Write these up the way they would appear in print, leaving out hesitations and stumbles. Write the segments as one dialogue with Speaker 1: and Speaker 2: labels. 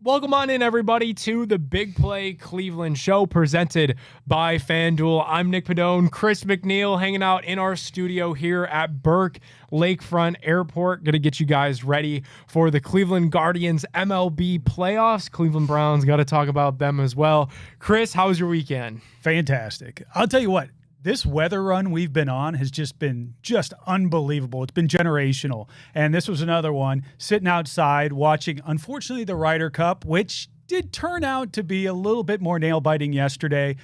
Speaker 1: Welcome on in, everybody, to the Big Play Cleveland Show presented by FanDuel. I'm Nick Padone, Chris McNeil, hanging out in our studio here at Burke Lakefront Airport. Going to get you guys ready for the Cleveland Guardians MLB playoffs. Cleveland Browns, got to talk about them as well. Chris, how was your weekend?
Speaker 2: Fantastic. I'll tell you what. This weather run we've been on has just been unbelievable. It's been generational. And this was another one, sitting outside watching, unfortunately, the Ryder Cup, which did turn out to be a little bit more nail-biting yesterday.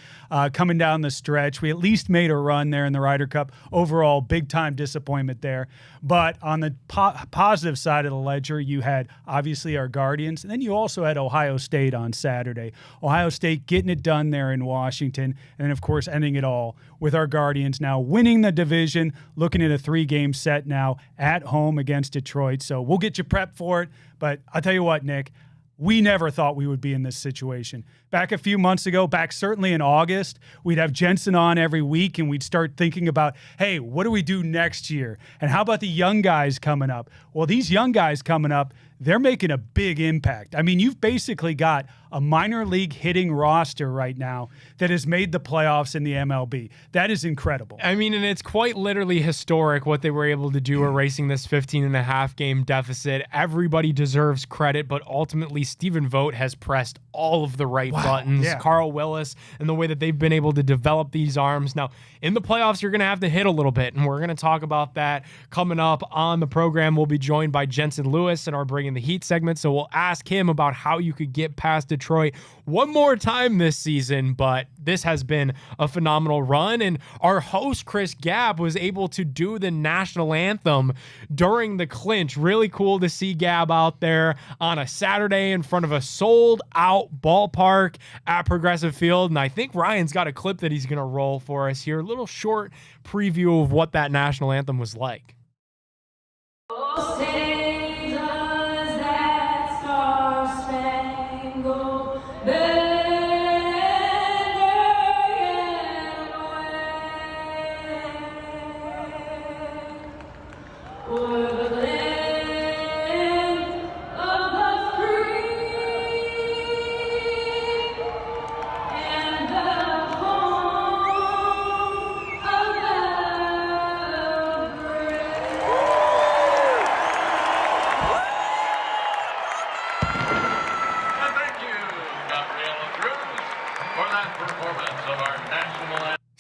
Speaker 2: Coming down the stretch, we at least made a run there in the Ryder Cup. Overall, big-time disappointment there. But on the positive side of the ledger, you had, obviously, our Guardians, and then you also had Ohio State on Saturday. Ohio State getting it done there in Washington, and then, of course, ending it all with our Guardians now winning the division, looking at a 3-game set now at home against Detroit. So we'll get you prepped for it. But I'll tell you what, Nick, we never thought we would be in this situation. Back a few months ago, back certainly in August, we'd have Jensen on every week and we'd start thinking about, hey, what do we do next year? And how about the young guys coming up? Well, these young guys coming up, they're making a big impact. I mean, you've basically got a minor league hitting roster right now that has made the playoffs in the MLB. That is incredible.
Speaker 1: I mean, and it's quite literally historic what they were able to do erasing this 15.5 game deficit. Everybody deserves credit, but ultimately Stephen Vogt has pressed all of the right buttons.
Speaker 2: Yeah.
Speaker 1: Carl Willis and the way that they've been able to develop these arms. Now, in the playoffs, you're going to have to hit a little bit, and we're going to talk about that coming up on the program. We'll be joined by Jensen Lewis in our Bringing the Heat segment, so we'll ask him about how you could get past Detroit one more time this season, but this has been a phenomenal run, and our host, Chris Gabb, was able to do the national anthem during the clinch. Really cool to see Gabb out there on a Saturday in front of a sold-out ballpark at Progressive Field, and I think Ryan's got a clip that he's going to roll for us here. A little short preview of what that national anthem was like.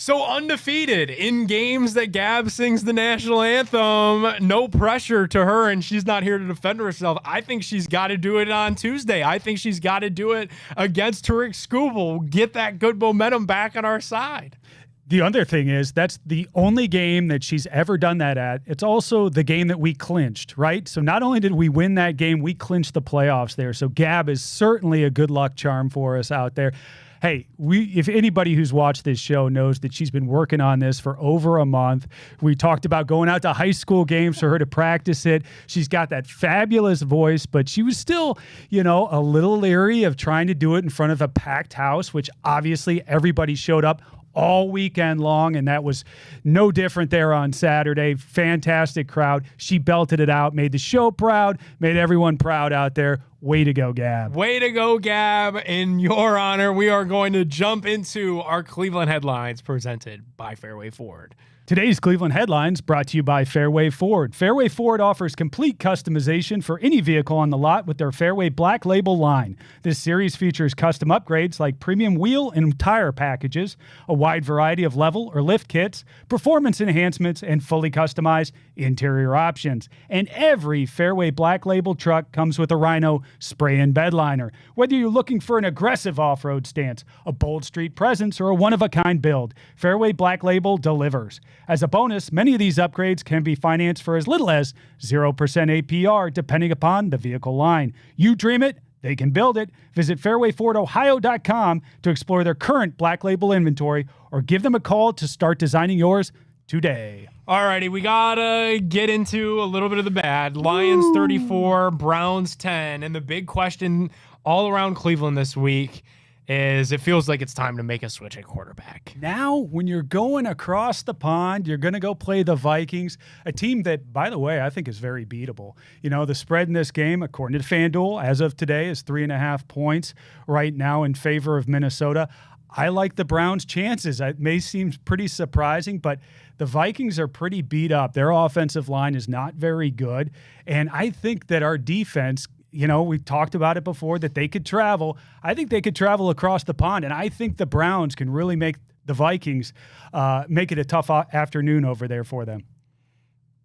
Speaker 1: So undefeated in games that Gabb sings the national anthem. No pressure to her, and she's not here to defend herself. I think she's got to do it on Tuesday. I think she's got to do it against Tariq Skubal. Get that good momentum back on our side.
Speaker 2: The other thing is that's the only game that she's ever done that at. It's also the game that we clinched, right? So not only did we win that game, we clinched the playoffs there. So Gabb is certainly a good luck charm for us out there. Hey, if anybody who's watched this show knows that she's been working on this for over a month. We talked about going out to high school games for her to practice it. She's got that fabulous voice, but she was still, a little leery of trying to do it in front of a packed house, which obviously everybody showed up all weekend long, and that was no different there on Saturday. Fantastic crowd. She belted it out, made the show proud, made everyone proud out there. Way to go, Gabb.
Speaker 1: Way to go, Gabb. In your honor, we are going to jump into our Cleveland headlines presented by Fairway Ford.
Speaker 2: Today's Cleveland headlines brought to you by Fairway Ford. Fairway Ford offers complete customization for any vehicle on the lot with their Fairway Black Label line. This series features custom upgrades like premium wheel and tire packages, a wide variety of level or lift kits, performance enhancements, and fully customized interior options. And every Fairway Black Label truck comes with a Rhino spray and bed liner. Whether you're looking for an aggressive off-road stance, a bold street presence, or a one-of-a-kind build, Fairway Black Label delivers. As a bonus, many of these upgrades can be financed for as little as 0% APR, depending upon the vehicle line. You dream it, they can build it. Visit fairwayfordohio.com to explore their current Black Label inventory or give them a call to start designing yours today.
Speaker 1: Alrighty, we gotta get into a little bit of the bad. Lions 34, Browns 10, and the big question all around Cleveland this week is it feels like it's time to make a switch at quarterback.
Speaker 2: Now, when you're going across the pond, you're going to go play the Vikings, a team that, by the way, I think is very beatable. You know, the spread in this game, according to FanDuel, as of today, is 3.5 points right now in favor of Minnesota. I like the Browns' chances. It may seem pretty surprising, but the Vikings are pretty beat up. Their offensive line is not very good, and I think that our defense, you know, we've talked about it before, that they could travel. I think they could travel across the pond, and I think the Browns can really make the Vikings make it a tough afternoon over there for them.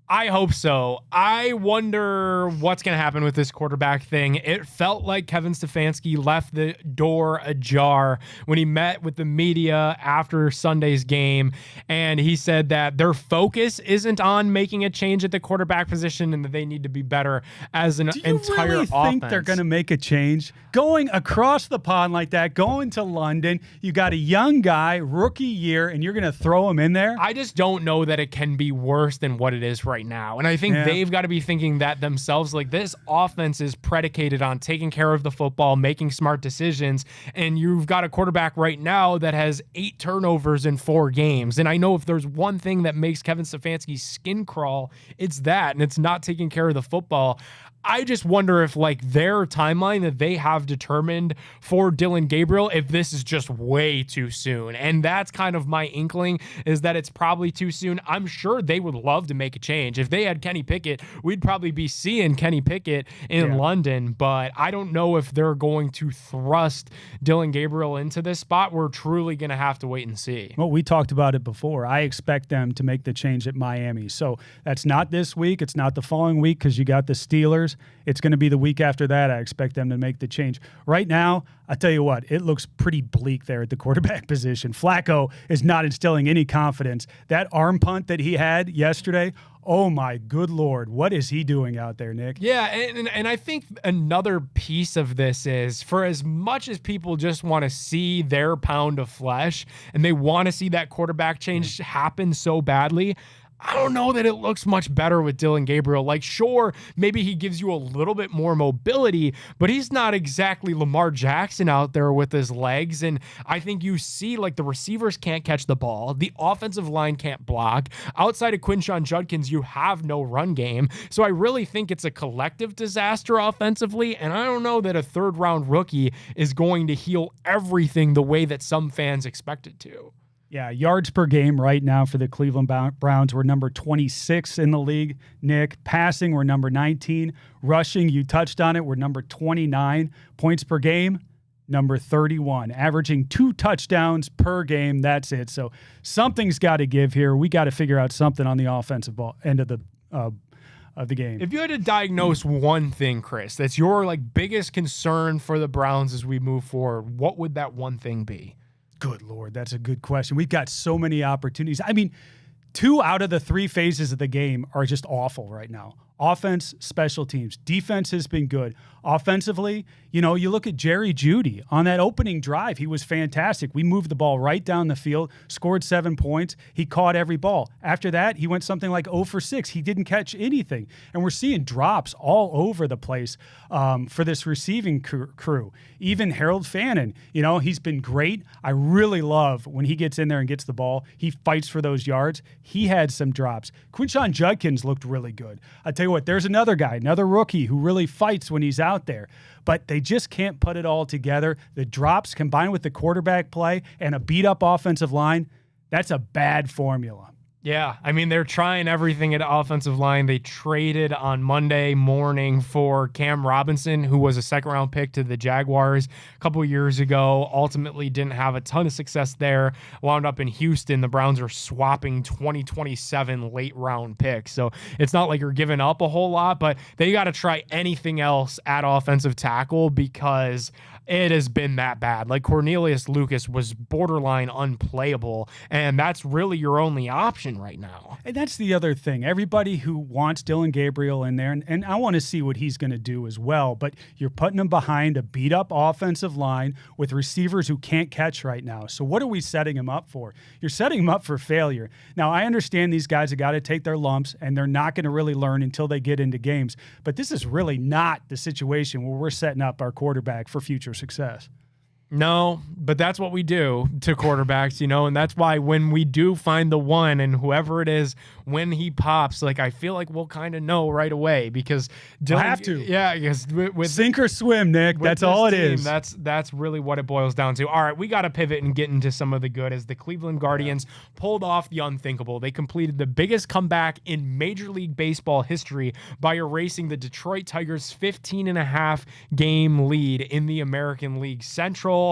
Speaker 1: I hope so. I wonder what's going to happen with this quarterback thing. It felt like Kevin Stefanski left the door ajar when he met with the media after Sunday's game, and he said that their focus isn't on making a change at the quarterback position and that they need to be better as an entire offense. Do you really
Speaker 2: think they're going to make a change? Going across the pond like that, going to London, you got a young guy, rookie year, and you're going to throw him in there?
Speaker 1: I just don't know that it can be worse than what it is right now. And I think they've got to be thinking that themselves. Like, this offense is predicated on taking care of the football, making smart decisions. And you've got a quarterback right now that has 8 turnovers in 4 games. And I know if there's one thing that makes Kevin Stefanski's skin crawl, it's that, and it's not taking care of the football. I just wonder if, like, their timeline that they have determined for Dillon Gabriel, if this is just way too soon. And that's kind of my inkling, is that it's probably too soon. I'm sure they would love to make a change. If they had Kenny Pickett, we'd probably be seeing Kenny Pickett in London, but I don't know if they're going to thrust Dillon Gabriel into this spot. We're truly going to have to wait and see.
Speaker 2: Well, we talked about it before. I expect them to make the change at Miami. So that's not this week. It's not the following week because you got the Steelers. It's going to be the week after that. I expect them to make the change. Right now, I tell you what, it looks pretty bleak there at the quarterback position. Flacco is not instilling any confidence. That arm punt that he had yesterday, oh my good Lord, what is he doing out there, Nick?
Speaker 1: Yeah, and I think another piece of this is, for as much as people just want to see their pound of flesh and they want to see that quarterback change happen so badly, I don't know that it looks much better with Dillon Gabriel. Like, sure, maybe he gives you a little bit more mobility, but he's not exactly Lamar Jackson out there with his legs. And I think you see, like, the receivers can't catch the ball. The offensive line can't block. Outside of Quinshon Judkins, you have no run game. So I really think it's a collective disaster offensively. And I don't know that a third-round rookie is going to heal everything the way that some fans expect it to.
Speaker 2: Yeah, yards per game right now for the Cleveland Browns, we're number 26 in the league, Nick. Passing, we're number 19. Rushing, you touched on it, we're number 29. Points per game, number 31. Averaging 2 touchdowns per game, that's it. So something's got to give here. We got to figure out something on the offensive end of the game.
Speaker 1: If you had to diagnose one thing, Chris, that's your, like, biggest concern for the Browns as we move forward, what would that one thing be?
Speaker 2: Good Lord, that's a good question. We've got so many opportunities. I mean, 2 out of the 3 phases of the game are just awful right now. Offense, special teams. Defense has been good. Offensively, you know, you look at Jerry Jeudy. On that opening drive, he was fantastic. We moved the ball right down the field, scored 7 points. He caught every ball. After that, he went something like 0 for 6. He didn't catch anything. And we're seeing drops all over the place for this receiving crew. Even Harold Fannin, you know, he's been great. I really love when he gets in there and gets the ball. He fights for those yards. He had some drops. Quinshon Judkins looked really good. I tell you what, there's another guy, another rookie who really fights when he's out there, but they just can't put it all together. The drops combined with the quarterback play and a beat up offensive line, that's a bad formula.
Speaker 1: Yeah, I mean, they're trying everything at offensive line. They traded on Monday morning for Cam Robinson, who was a second-round pick to the Jaguars a couple of years ago. Ultimately didn't have a ton of success there. Wound up in Houston. The Browns are swapping 2027 late-round picks. So it's not like you're giving up a whole lot, but they got to try anything else at offensive tackle because it has been that bad. Like, Cornelius Lucas was borderline unplayable, and that's really your only option right now.
Speaker 2: And that's the other thing. Everybody who wants Dillon Gabriel in there, and I want to see what he's going to do as well, but you're putting him behind a beat-up offensive line with receivers who can't catch right now. So what are we setting him up for? You're setting him up for failure. Now, I understand these guys have got to take their lumps, and they're not going to really learn until they get into games, but this is really not the situation where we're setting up our quarterback for future success.
Speaker 1: No, but that's what we do to quarterbacks, and that's why when we do find the one and whoever it is, when he pops, like I feel like we'll kind of know right away because
Speaker 2: I have to.
Speaker 1: Yeah, because with
Speaker 2: Sink or swim, Nick. That's all it is.
Speaker 1: That's really what it boils down to. All right, we got to pivot and get into some of the good as the Cleveland Guardians pulled off the unthinkable. They completed the biggest comeback in Major League Baseball history by erasing the Detroit Tigers' 15.5 game lead in the American League Central.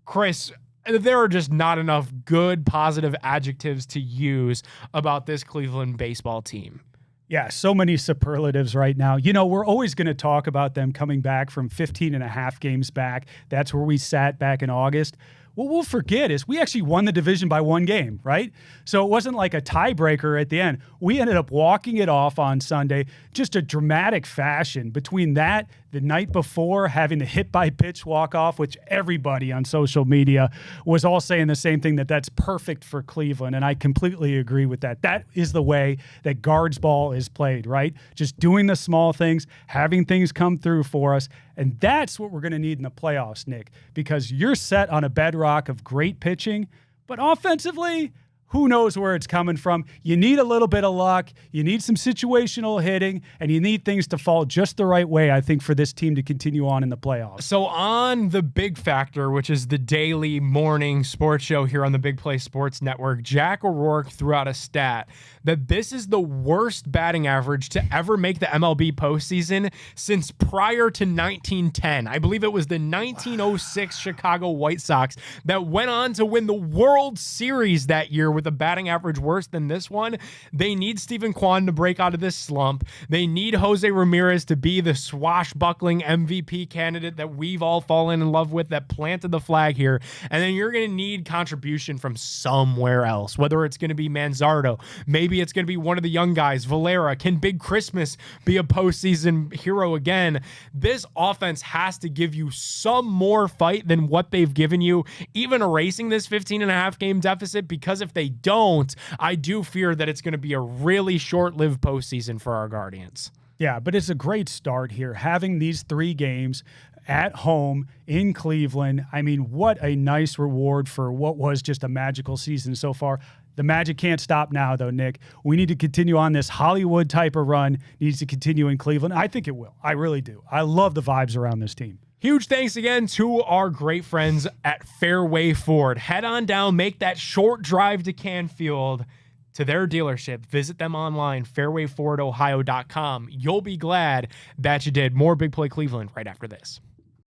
Speaker 1: Chris, there are just not enough good, positive adjectives to use about this Cleveland baseball team.
Speaker 2: Yeah, so many superlatives right now. We're always going to talk about them coming back from 15.5 games back. That's where we sat back in August. What we'll forget is we actually won the division by 1 game, right? So it wasn't like a tiebreaker at the end. We ended up walking it off on Sunday, just a dramatic fashion. Between that, the night before, having the hit by pitch walk off, which everybody on social media was all saying the same thing, that's perfect for Cleveland. And I completely agree with that. That is the way that guards ball is played, right? Just doing the small things, having things come through for us. And that's what we're going to need in the playoffs, Nick, because you're set on a bedrock of great pitching, but offensively, who knows where it's coming from? You need a little bit of luck. You need some situational hitting, and you need things to fall just the right way, I think, for this team to continue on in the playoffs.
Speaker 1: So on the Big Factor, which is the daily morning sports show here on the Big Play Sports Network, Jack O'Rourke threw out a stat that this is the worst batting average to ever make the MLB postseason since prior to 1910. I believe it was the 1906 Chicago White Sox that went on to win the World Series that year with a batting average worse than this one. They need Stephen Kwan to break out of this slump. They need Jose Ramirez to be the swashbuckling MVP candidate that we've all fallen in love with, that planted the flag here. And then you're going to need contribution from somewhere else, whether it's going to be Manzardo, maybe it's going to be one of the young guys, Valera. Can Big Christmas be a postseason hero again? This offense has to give you some more fight than what they've given you, even erasing this 15.5 game deficit, because if they don't, I do fear that it's going to be a really short-lived postseason for our Guardians.
Speaker 2: Yeah, but it's a great start here. Having these 3 games at home in Cleveland, I mean, what a nice reward for what was just a magical season so far. The magic can't stop now, though, Nick. We need to continue on this Hollywood type of run. Needs to continue in Cleveland. I think it will. I really do. I love the vibes around this team.
Speaker 1: Huge thanks again to our great friends at Fairway Ford. Head on down, make that short drive to Canfield to their dealership. Visit them online, fairwayfordohio.com. You'll be glad that you did. More Big Play Cleveland right after this.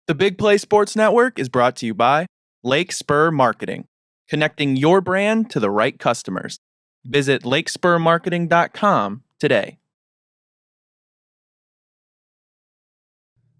Speaker 3: The Big Play Sports Network is brought to you by Lake Spur Marketing, connecting your brand to the right customers. Visit lakespurmarketing.com today.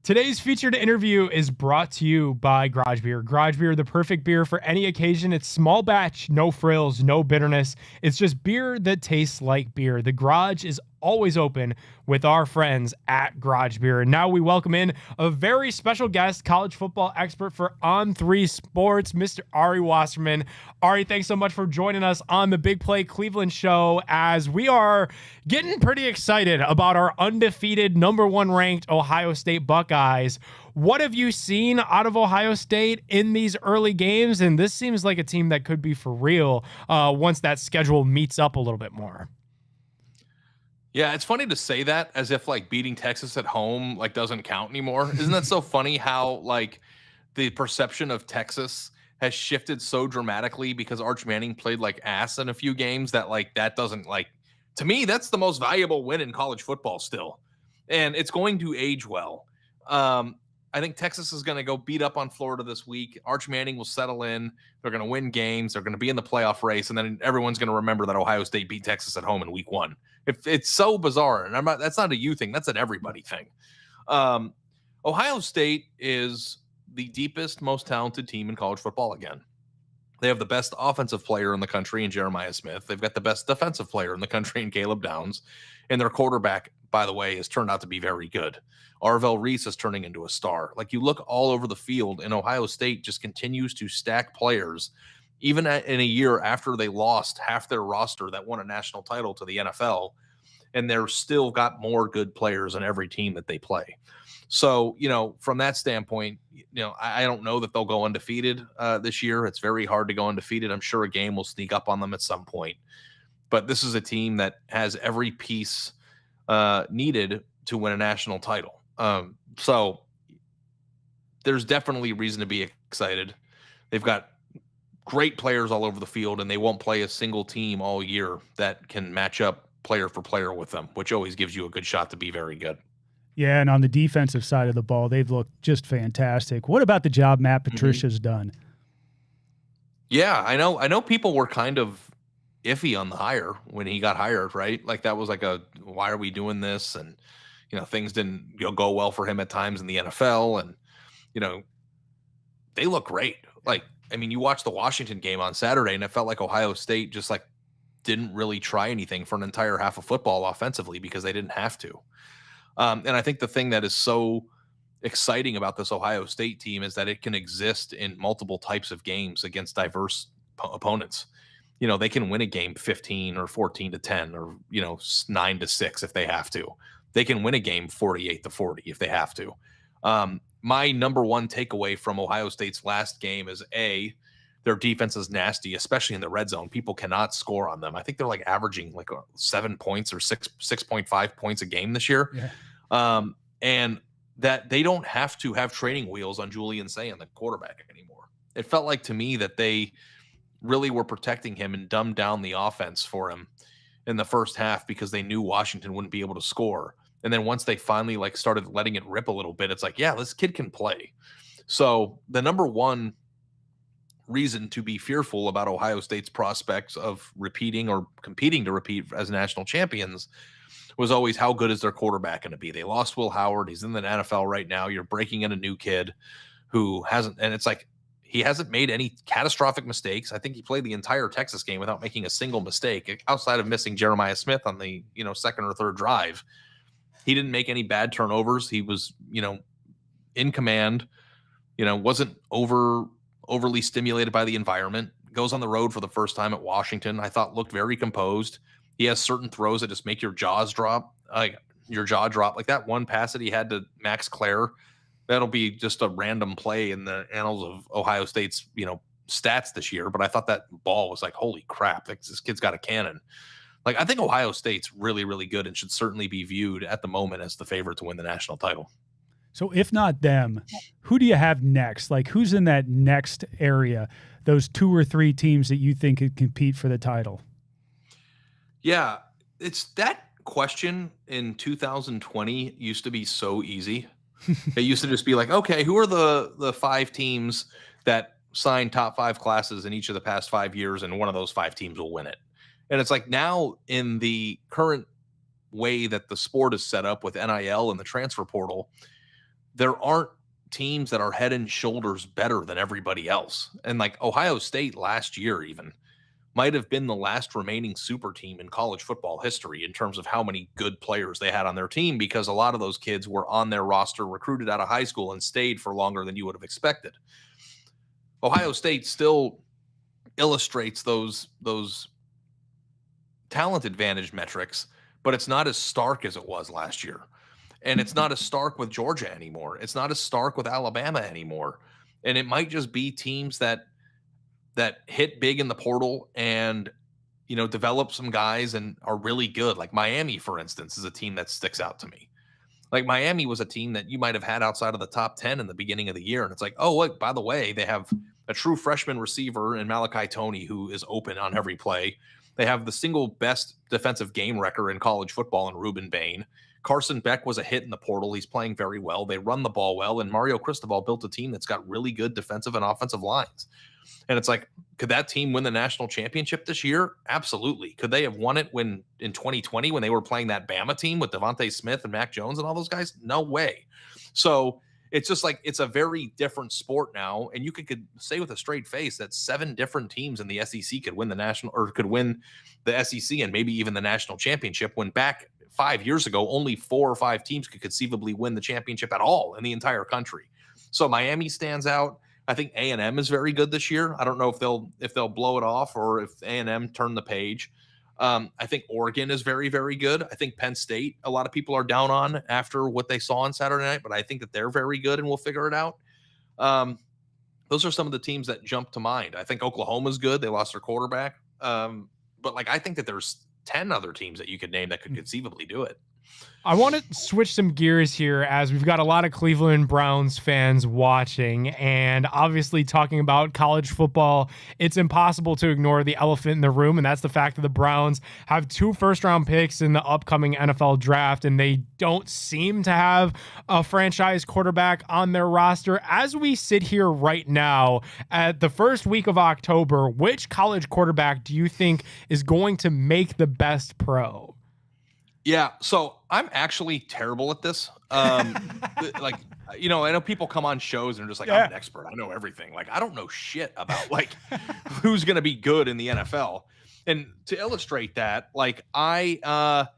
Speaker 1: Today's featured interview is brought to you by Garage Beer. Garage Beer, the perfect beer for any occasion. It's small batch, no frills, no bitterness. It's just beer that tastes like beer. The Garage is always open with our friends at Garage Beer. And now we welcome in a very special guest, college football expert for On3 Sports, Mr. Ari Wasserman. Ari, thanks so much for joining us on the Big Play Cleveland Show as we are getting pretty excited about our undefeated #1 ranked Ohio State Buckeyes. What have you seen out of Ohio State in these early games? And this seems like a team that could be for real once that schedule meets up a little bit more.
Speaker 4: Yeah, it's funny to say that as if like beating Texas at home like doesn't count anymore. Isn't that so funny how like the perception of Texas has shifted so dramatically because Arch Manning played like ass in a few games that like that doesn't like, to me, that's the most valuable win in college football still. And it's going to age well. I think Texas is going to go beat up on Florida this week. Arch Manning will settle in. They're going to win games. They're going to be in the playoff race. And then everyone's going to remember that Ohio State beat Texas at home in week 1. It's so bizarre. And that's not a you thing. That's an everybody thing. Ohio State is the deepest, most talented team in college football again. They have the best offensive player in the country in Jeremiah Smith. They've got the best defensive player in the country in Caleb Downs. And their quarterback, by the way, has turned out to be very good. Arvell Reese is turning into a star. Like, you look all over the field, and Ohio State just continues to stack players, even in a year after they lost half their roster that won a national title to the NFL, and they're still got more good players in every team that they play. So, from that standpoint, I don't know that they'll go undefeated this year. It's very hard to go undefeated. I'm sure a game will sneak up on them at some point. But this is a team that has every piece needed to win a national title. So there's definitely reason to be excited. They've got great players all over the field, and they won't play a single team all year that can match up player for player with them, which always gives you a good shot to be very good.
Speaker 2: Yeah, and on the defensive side of the ball, they've looked just fantastic. What about the job Matt Patricia's done?
Speaker 4: Yeah, I know people were kind of iffy on the hire when he got hired, right? Like that was like why are we doing this? And things didn't go well for him at times in the NFL, and they look great. Like, I mean, you watched the Washington game on Saturday, and it felt like Ohio State just like didn't really try anything for an entire half of football offensively because they didn't have to. And I think the thing that is so exciting about this Ohio State team is that it can exist in multiple types of games against diverse opponents. They can win a game 15 or 14-10 or 9-6 if they have to. They can win a game 48-40 if they have to. My number one takeaway from Ohio State's last game is their defense is nasty, especially in the red zone. People cannot score on them. I think they're like averaging like 7 points or 6.5 points a game this year. Yeah. And that they don't have to have training wheels on Julian Sayin, the quarterback, anymore. It felt like to me that they really were protecting him and dumbed down the offense for him in the first half because they knew Washington wouldn't be able to score. And then once they finally started letting it rip a little bit, it's like, yeah, this kid can play. So the number one reason to be fearful about Ohio State's prospects of repeating or competing to repeat as national champions was always how good is their quarterback going to be? They lost Will Howard. He's in the NFL right now. You're breaking in a new kid who hasn't, and it's like, he hasn't made any catastrophic mistakes. I think he played the entire Texas game without making a single mistake outside of missing Jeremiah Smith on the, second or third drive. He didn't make any bad turnovers. He was, in command, wasn't overly stimulated by the environment. Goes on the road for the first time at Washington. I thought looked very composed. He has certain throws that just make your jaw drop. Like that one pass that he had to Max Clare. That'll be just a random play in the annals of Ohio State's, stats this year. But I thought that ball was like, holy crap, this kid's got a cannon. Like, I think Ohio State's really, really good and should certainly be viewed at the moment as the favorite to win the national title.
Speaker 2: So if not them, who do you have next? Like, who's in that next area, those 2 or 3 teams that you think could compete for the title?
Speaker 4: Yeah, it's that question in 2020 used to be so easy. It used to just be like, okay, who are the 5 teams that signed top 5 classes in each of the past 5 years, and one of those 5 teams will win it. And it's like now in the current way that the sport is set up with NIL and the transfer portal, there aren't teams that are head and shoulders better than everybody else. And like Ohio State last year even might have been the last remaining super team in college football history in terms of how many good players they had on their team, because a lot of those kids were on their roster, recruited out of high school, and stayed for longer than you would have expected. Ohio State still illustrates those talent advantage metrics, but it's not as stark as it was last year. And it's not as stark with Georgia anymore. It's not as stark with Alabama anymore. And it might just be teams that hit big in the portal and, develop some guys and are really good. Like Miami, for instance, is a team that sticks out to me. Like Miami was a team that you might have had outside of the top 10 in the beginning of the year. And it's like, oh, look, by the way, they have a true freshman receiver in Malachi Toney who is open on every play. They have the single best defensive game wrecker in college football in Ruben Bain. Carson Beck was a hit in the portal. He's playing very well. They run the ball well. And Mario Cristobal built a team that's got really good defensive and offensive lines. And it's like, could that team win the national championship this year? Absolutely. Could they have won it in 2020 when they were playing that Bama team with Devontae Smith and Mac Jones and all those guys? No way. So it's just like, it's a very different sport now. And you could say with a straight face that 7 different teams in the SEC could win the SEC and maybe even the national championship, when back 5 years ago, only 4 or 5 teams could conceivably win the championship at all in the entire country. So Miami stands out. I think A&M is very good this year. I don't know if they'll blow it off or if A&M turn the page. I think Oregon is very, very good. I think Penn State, a lot of people are down on after what they saw on Saturday night, but I think that they're very good and we'll figure it out. Those are some of the teams that jump to mind. I think Oklahoma's good. They lost their quarterback. But like, I think that there's 10 other teams that you could name that could conceivably do it.
Speaker 1: I want to switch some gears here as we've got a lot of Cleveland Browns fans watching, and obviously talking about college football, it's impossible to ignore the elephant in the room, and that's the fact that the Browns have 2 first-round picks in the upcoming NFL draft, and they don't seem to have a franchise quarterback on their roster. As we sit here right now at the first week of October, which college quarterback do you think is going to make the best pro?
Speaker 4: Yeah, so I'm actually terrible at this. Like, you know, I know people come on shows and are just like, I'm an expert. I know everything. Like, I don't know shit about like who's going to be good in the NFL. And to illustrate that, like one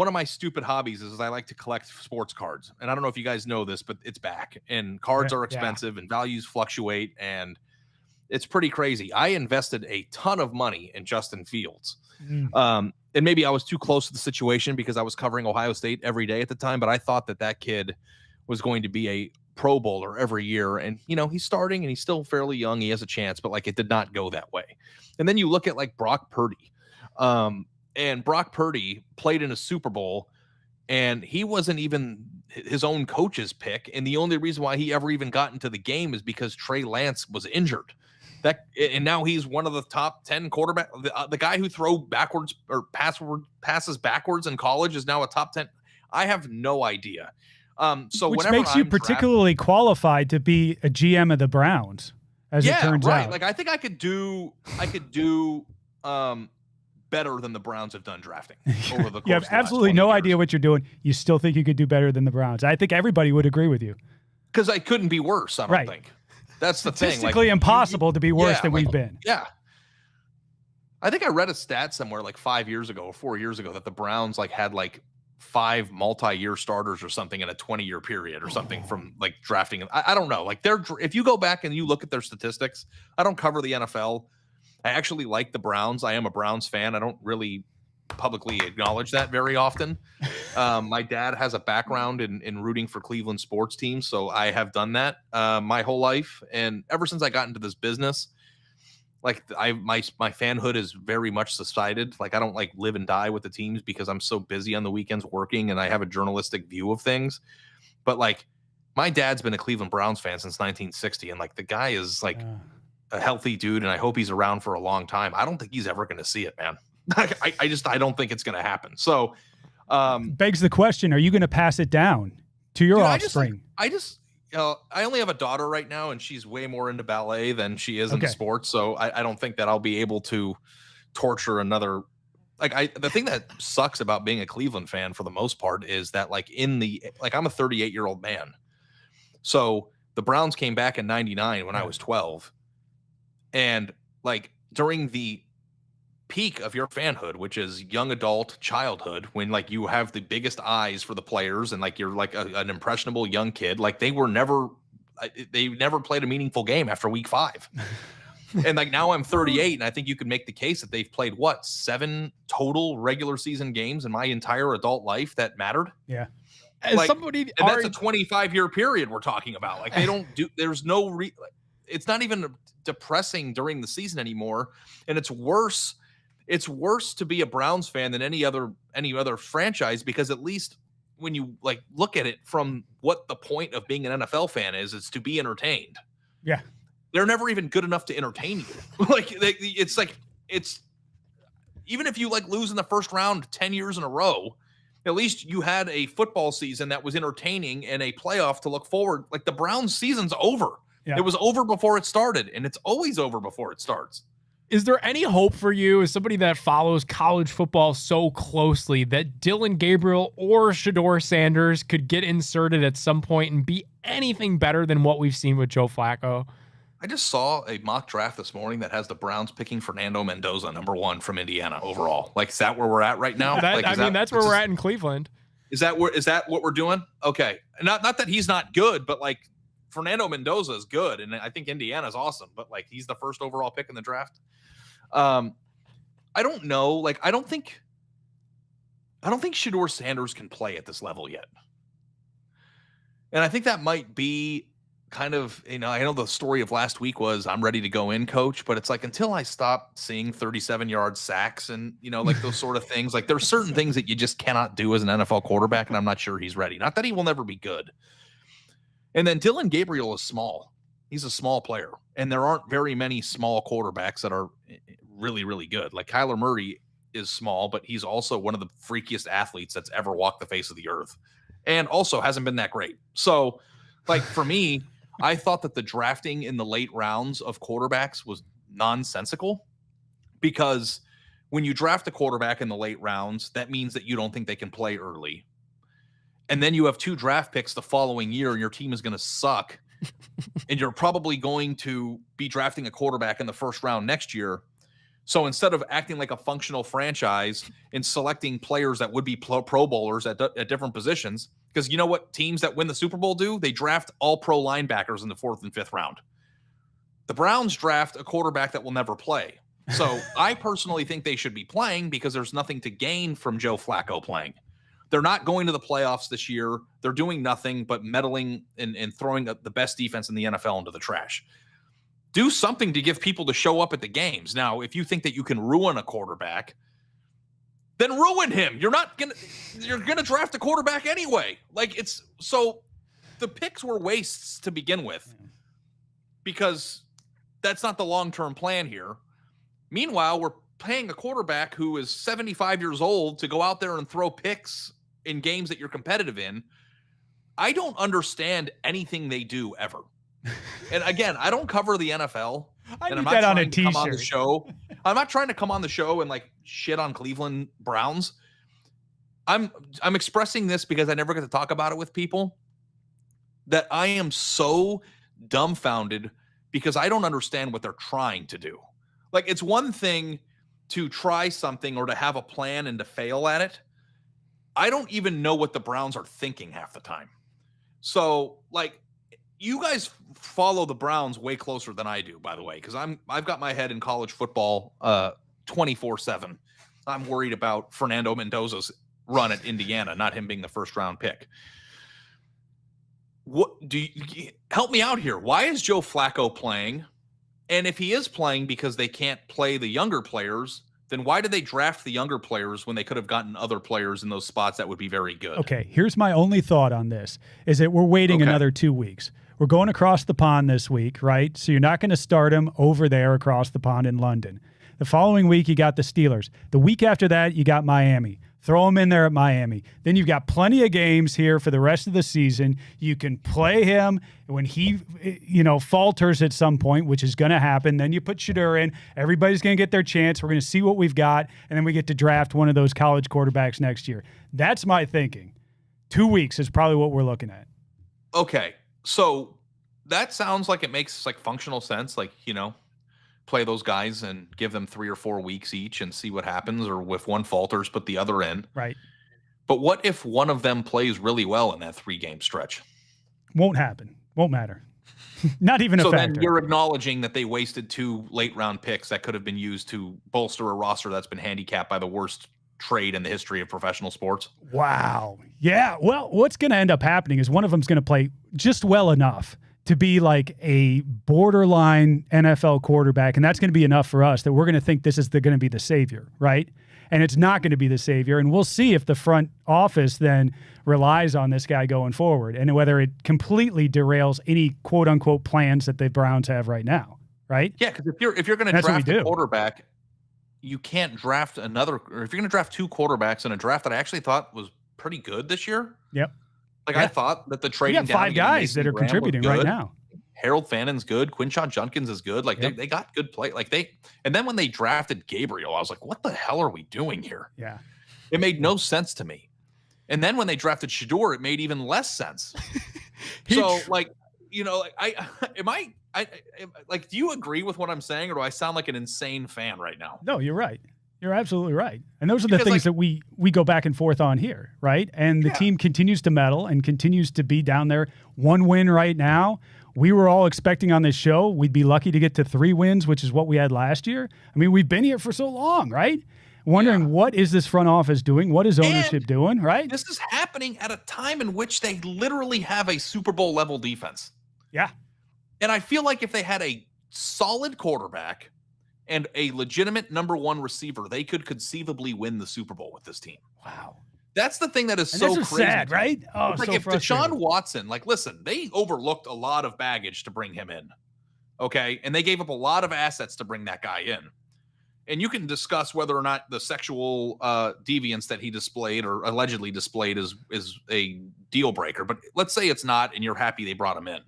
Speaker 4: of my stupid hobbies is I like to collect sports cards. And I don't know if you guys know this, but it's back and cards are expensive and values fluctuate. And it's pretty crazy. I invested a ton of money in Justin Fields. And maybe I was too close to the situation because I was covering Ohio State every day at the time, but I thought that that kid was going to be a Pro Bowler every year. And, you know, he's starting and he's still fairly young. He has a chance, but like it did not go that way. And then you look at like Brock Purdy. And Brock Purdy played in a Super Bowl and he wasn't even his own coach's pick. And the only reason why he ever even got into the game is because Trey Lance was injured. And now he's one of the top 10 quarterback. The guy who throw backwards or passes backwards in college is now a top 10. I have no idea. So
Speaker 2: which makes you particularly qualified to be a GM of the Browns, as it turns out.
Speaker 4: Like I think I could do better than the Browns have done drafting over the course.
Speaker 2: You have absolutely no idea what you're doing. You still think you could do better than the Browns. I think everybody would agree with you.
Speaker 4: Because I couldn't be worse, I don't think. That's the thing.
Speaker 2: Statistically impossible to be worse than we've been.
Speaker 4: Yeah. I think I read a stat somewhere like 5 years ago or 4 years ago that the Browns like had like 5 multi-year starters or something in a 20-year period or something from like drafting. I don't know. Like if you go back and you look at their statistics, I don't cover the NFL. I actually like the Browns. I am a Browns fan. I don't really publicly acknowledge that very often. My dad has a background in rooting for Cleveland sports teams, so I have done that my whole life. And ever since I got into this business, like my fanhood is very much subsided. Like I don't like live and die with the teams because I'm so busy on the weekends working and I have a journalistic view of things. But like my dad's been a Cleveland Browns fan since 1960, and like the guy is like a healthy dude, and I hope he's around for a long time. I don't think he's ever going to see it, man. I don't think it's going to happen. So
Speaker 2: begs the question, are you going to pass it down to your offspring?
Speaker 4: I only have a daughter right now and she's way more into ballet than she is into sports. So I don't think that I'll be able to torture another. The thing that sucks about being a Cleveland fan for the most part is that I'm a 38-year-old man. So the Browns came back in 99 when I was 12. And like during the peak of your fanhood, which is young adult childhood, when like you have the biggest eyes for the players and like you're like an impressionable young kid, like they never played a meaningful game after week 5. And like now I'm 38 and I think you could make the case that they've played 7 total regular season games in my entire adult life that mattered.
Speaker 2: Yeah.
Speaker 4: And that's a 25-year period we're talking about. Like they don't do, there's no it's not even depressing during the season anymore. And it's worse to be a Browns fan than any other franchise, because at least when you like look at it from what the point of being an NFL fan is to be entertained.
Speaker 2: Yeah.
Speaker 4: They're never even good enough to entertain you. It's even if you like lose in the first round 10 years in a row, at least you had a football season that was entertaining and a playoff to look forward. Like the Browns season's over. Yeah. It was over before it started, and it's always over before it starts.
Speaker 1: Is there any hope for you as somebody that follows college football so closely that Dylan Gabriel or Shedeur Sanders could get inserted at some point and be anything better than what we've seen with Joe Flacco?
Speaker 4: I just saw a mock draft this morning that has the Browns picking Fernando Mendoza, number 1 from Indiana overall. Like, is that where we're at right now?
Speaker 1: That's where we're at in Cleveland.
Speaker 4: Is that what we're doing? Okay. Not that he's not good, but like Fernando Mendoza is good. And I think Indiana's awesome, but like he's the first overall pick in the draft. I don't know. Like, I don't think Shedeur Sanders can play at this level yet. And I think that might be kind of, I know the story of last week was I'm ready to go in, coach, but it's like until I stop seeing 37-yard sacks and, like those sort of things, like there's certain things that you just cannot do as an NFL quarterback, and I'm not sure he's ready. Not that he will never be good. And then Dylan Gabriel is small. He's a small player, and there aren't very many small quarterbacks that are really, really good. Like Kyler Murray is small, but he's also one of the freakiest athletes that's ever walked the face of the earth, and also hasn't been that great. So, like, for me, I thought that the drafting in the late rounds of quarterbacks was nonsensical, because when you draft a quarterback in the late rounds, that means that you don't think they can play early. And then you have 2 draft picks the following year, and your team is going to suck. And you're probably going to be drafting a quarterback in the first round next year. So instead of acting like a functional franchise and selecting players that would be pro bowlers at different positions, because you know what teams that win the Super Bowl do? They draft all pro linebackers in the 4th and 5th round. The Browns draft a quarterback that will never play. So I personally think they should be playing, because there's nothing to gain from Joe Flacco playing. They're not going to the playoffs this year. They're doing nothing but meddling and throwing the best defense in the NFL into the trash. Do something to give people to show up at the games. Now, if you think that you can ruin a quarterback, then ruin him. You're going to draft a quarterback anyway. Like, it's so the picks were wastes to begin with, because that's not the long-term plan here. Meanwhile, we're paying a quarterback who is 75 years old to go out there and throw picks in games that you're competitive in. I don't understand anything they do ever. And again, I don't cover the NFL.
Speaker 2: I
Speaker 4: need
Speaker 2: that on a
Speaker 4: Come on the
Speaker 2: t-shirt.
Speaker 4: show. I'm not trying to come on the show and like shit on Cleveland Browns. I'm expressing this because I never get to talk about it with people, that I am so dumbfounded because I don't understand what they're trying to do. Like, it's one thing to try something or to have a plan and to fail at it. I don't even know what the Browns are thinking half the time. So, like, you guys follow the Browns way closer than I do, by the way, because I've got my head in college football 24/7. I'm worried about Fernando Mendoza's run at Indiana, not him being the first round pick. What do you help me out here? Why is Joe Flacco playing? And if he is playing because they can't play the younger players, then why did they draft the younger players when they could have gotten other players in those spots that would be very good?
Speaker 2: Okay, here's my only thought on this, is that we're waiting another 2 weeks. We're going across the pond this week, right? So you're not going to start him over there across the pond in London. The following week, you got the Steelers. The week after that, you got Miami. Throw him in there at Miami. Then you've got plenty of games here for the rest of the season. You can play him when he, falters at some point, which is going to happen. Then you put Shedeur in. Everybody's going to get their chance. We're going to see what we've got, and then we get to draft one of those college quarterbacks next year. That's my thinking. 2 weeks is probably what we're looking at.
Speaker 4: Okay, so that sounds like it makes like functional sense. Like, play those guys and give them 3 or 4 weeks each and see what happens, or if one falters, put the other in.
Speaker 2: Right.
Speaker 4: But what if one of them plays really well in that 3-game stretch?
Speaker 2: Won't happen. Won't matter. Not even a
Speaker 4: factor. So then you're acknowledging that they wasted 2 late-round picks that could have been used to bolster a roster that's been handicapped by the worst trade in the history of professional sports.
Speaker 2: Wow. Yeah. Well, what's going to end up happening is one of them's going to play just well enough to be like a borderline NFL quarterback, and that's going to be enough for us that we're going to think this is going to be the savior, right? And it's not going to be the savior, and we'll see if the front office then relies on this guy going forward, and whether it completely derails any quote-unquote plans that the Browns have right now, right?
Speaker 4: Yeah, because if you're going to draft a quarterback, you can't draft another, or if you're going to draft 2 quarterbacks in a draft that I actually thought was pretty good this year.
Speaker 2: Yep.
Speaker 4: I thought that the trading
Speaker 2: we got 5 guys that are contributing right now.
Speaker 4: Harold Fannon's good. Quinshon Judkins is good. Like, they got good play. And then when they drafted Gabriel, I was like, what the hell are we doing here?
Speaker 2: Yeah.
Speaker 4: It made no sense to me. And then when they drafted Shedeur, it made even less sense. So, do you agree with what I'm saying, or do I sound like an insane fan right now?
Speaker 2: No, you're right. You're absolutely right. And those are the things that we go back and forth on here, right? And the team continues to meddle and continues to be down there. 1 win right now. we were all expecting on this show we'd be lucky to get to 3 wins, which is what we had last year. I mean, we've been here for so long, right? Wondering what is this front office doing? What is ownership doing, right?
Speaker 4: This is happening at a time in which they literally have a Super Bowl level defense.
Speaker 2: Yeah.
Speaker 4: And I feel like if they had a solid quarterback and a legitimate number 1 receiver, they could conceivably win the Super Bowl with this team.
Speaker 2: Wow.
Speaker 4: That's the thing that is
Speaker 2: And
Speaker 4: so
Speaker 2: this is
Speaker 4: crazy.
Speaker 2: sad, right? Oh,
Speaker 4: It's like
Speaker 2: so
Speaker 4: if
Speaker 2: frustrating.
Speaker 4: Deshaun Watson, like, listen, they overlooked a lot of baggage to bring him in. Okay. And they gave up a lot of assets to bring that guy in. And you can discuss whether or not the sexual deviance that he displayed or allegedly displayed is a deal breaker. But let's say it's not, and you're happy they brought him in.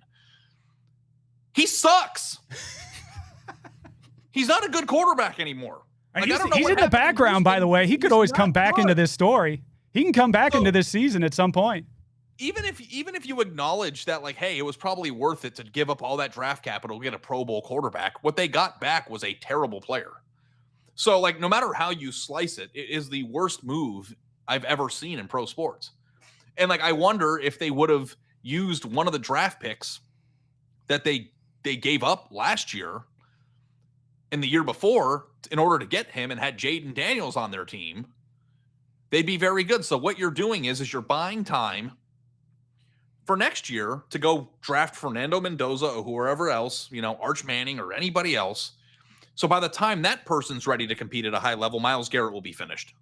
Speaker 4: He sucks. He's not a good quarterback anymore.
Speaker 2: And
Speaker 4: Like, I don't know
Speaker 2: he's
Speaker 4: what
Speaker 2: in the
Speaker 4: happened in
Speaker 2: background, by the
Speaker 4: Houston.
Speaker 2: way. He could
Speaker 4: He's
Speaker 2: always
Speaker 4: not
Speaker 2: come back
Speaker 4: good.
Speaker 2: into this story. He can come back
Speaker 4: So-
Speaker 2: into this season at some point.
Speaker 4: Even if you acknowledge that, like, hey, it was probably worth it to give up all that draft capital to get a Pro Bowl quarterback, what they got back was a terrible player. So, like, no matter how you slice it, it is the worst move I've ever seen in pro sports. And, like, I wonder if they would have used one of the draft picks that they gave up last year and the year before in order to get him and had Jaden Daniels on their team, they'd be very good. So what you're doing is you're buying time for next year to go draft Fernando Mendoza or whoever else, Arch Manning or anybody else. So by the time that person's ready to compete at a high level, Myles Garrett will be finished.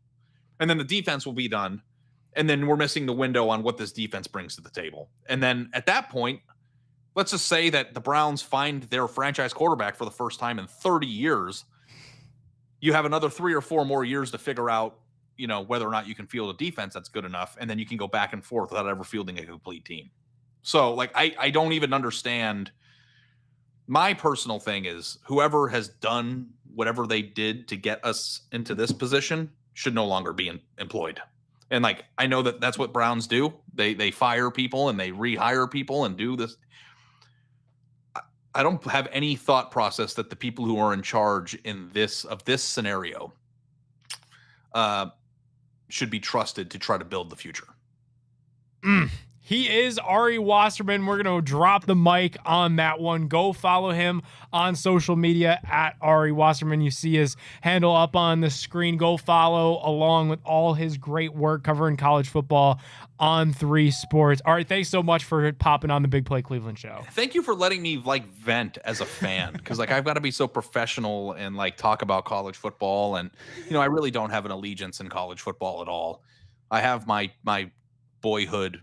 Speaker 4: And then the defense will be done. And then we're missing the window on what this defense brings to the table. And then at that point, let's just say that the Browns find their franchise quarterback for the first time in 30 years. You have another 3 or 4 more years to figure out, whether or not you can field a defense that's good enough. And then you can go back and forth without ever fielding a complete team. So, like, I don't even understand. My personal thing is whoever has done whatever they did to get us into this position should no longer be employed. And, like, I know that that's what Browns do. They fire people and they rehire people and do this. I don't have any thought process that the people who are in charge of this scenario should be trusted to try to build the future.
Speaker 1: He is Ari Wasserman. We're going to drop the mic on that one. Go follow him on social media at Ari Wasserman. You see his handle up on the screen. Go follow along with all his great work covering college football on 3 Sports. All right, thanks so much for popping on the Big Play Cleveland Show.
Speaker 4: Thank you for letting me, like, vent as a fan, because, like, I've got to be so professional and, like, talk about college football. And, I really don't have an allegiance in college football at all. I have my boyhood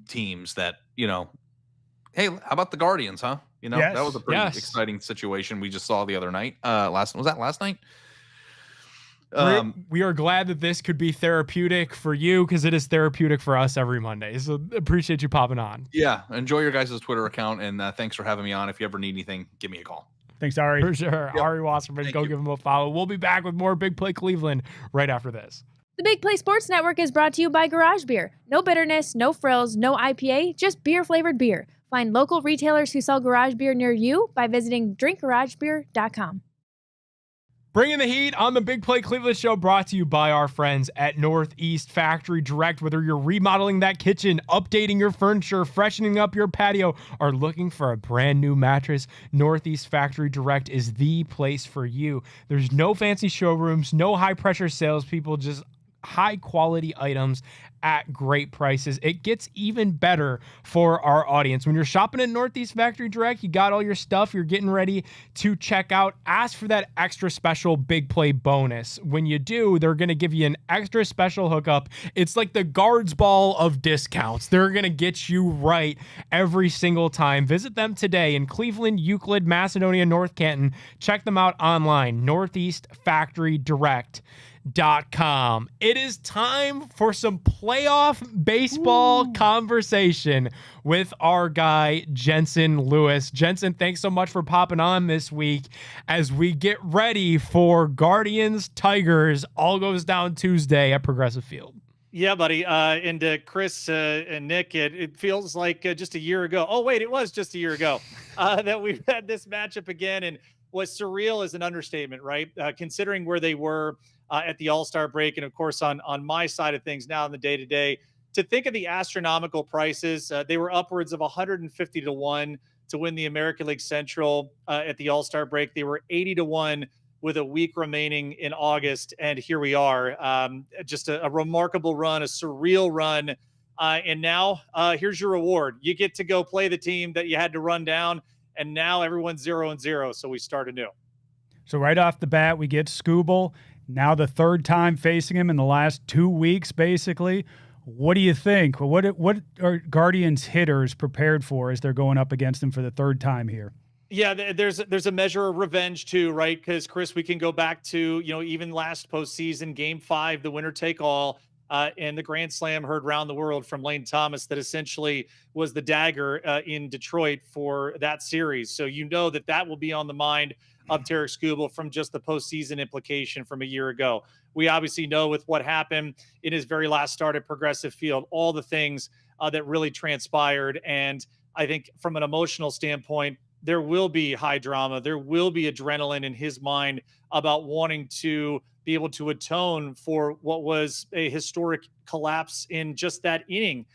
Speaker 4: teams that, hey, how about the Guardians, huh?
Speaker 2: Yes.
Speaker 4: That was a pretty
Speaker 1: Yes.
Speaker 4: exciting situation we just saw the other night. Was that last night?
Speaker 1: We are glad that this could be therapeutic for you because it is therapeutic for us every Monday. So appreciate you popping on.
Speaker 4: Yeah. Enjoy your guys' Twitter account. And thanks for having me on. If you ever need anything, give me a call.
Speaker 2: Thanks, Ari.
Speaker 1: For sure.
Speaker 4: Yep.
Speaker 1: Ari Wasserman,
Speaker 4: Thank
Speaker 1: go
Speaker 4: you.
Speaker 1: give him a follow. We'll be back with more Big Play Cleveland right after this.
Speaker 5: The Big Play Sports Network is brought to you by Garage Beer. No bitterness, no frills, no IPA, just beer-flavored beer. Find local retailers who sell garage beer near you by visiting drinkgaragebeer.com.
Speaker 1: Bringing the heat on the Big Play Cleveland Show, brought to you by our friends at Northeast Factory Direct. Whether you're remodeling that kitchen, updating your furniture, freshening up your patio, or looking for a brand new mattress, Northeast Factory Direct is the place for you. There's no fancy showrooms, no high-pressure salespeople, just high-quality items at great prices. It gets even better for our audience. When you're shopping at Northeast Factory Direct, you got all your stuff, you're getting ready to check out, ask for that extra special Big Play bonus. When you do, they're going to give you an extra special hookup. It's like the guards ball of discounts. They're going to get you right every single time. Visit them today in Cleveland, Euclid, Macedonia, North Canton. Check them out online, northeastfactorydirect.com. It is time for some playoff baseball conversation with our guy, Jensen Lewis. Jensen, thanks so much for popping on this week as we get ready for Guardians Tigers. All goes down Tuesday at Progressive Field.
Speaker 6: Yeah, buddy. And Chris and Nick, it feels like just a year ago. Oh, wait, it was just a year ago that we've had this matchup again. And what's surreal is an understatement, right? Considering where they were at the All-Star break. And of course, on my side of things now in the day-to-day, to think of the astronomical prices, they were upwards of 150 to 1 to win the American League Central at the All-Star break. They were 80-1 with a week remaining in August, and here we are. Just a remarkable run, a surreal run. And now here's your reward. You get to go play the team that you had to run down, and now everyone's 0-0, so we start anew.
Speaker 2: So right off the bat, we get Skubal. Now the third time facing him in the last 2 weeks, basically. What do you think? What are Guardians hitters prepared for as they're going up against him for the third time here?
Speaker 6: Yeah, there's a measure of revenge too, right? Because Chris, we can go back to even last postseason, Game 5, the winner take all, and the grand slam heard round the world from Lane Thomas that essentially was the dagger in Detroit for that series. So that will be on the mind of Tarik Skubal from just the postseason implication from a year ago. We obviously know with what happened in his very last start at Progressive Field, all the things that really transpired. And I think from an emotional standpoint, there will be high drama. There will be adrenaline in his mind about wanting to be able to atone for what was a historic collapse in just that inning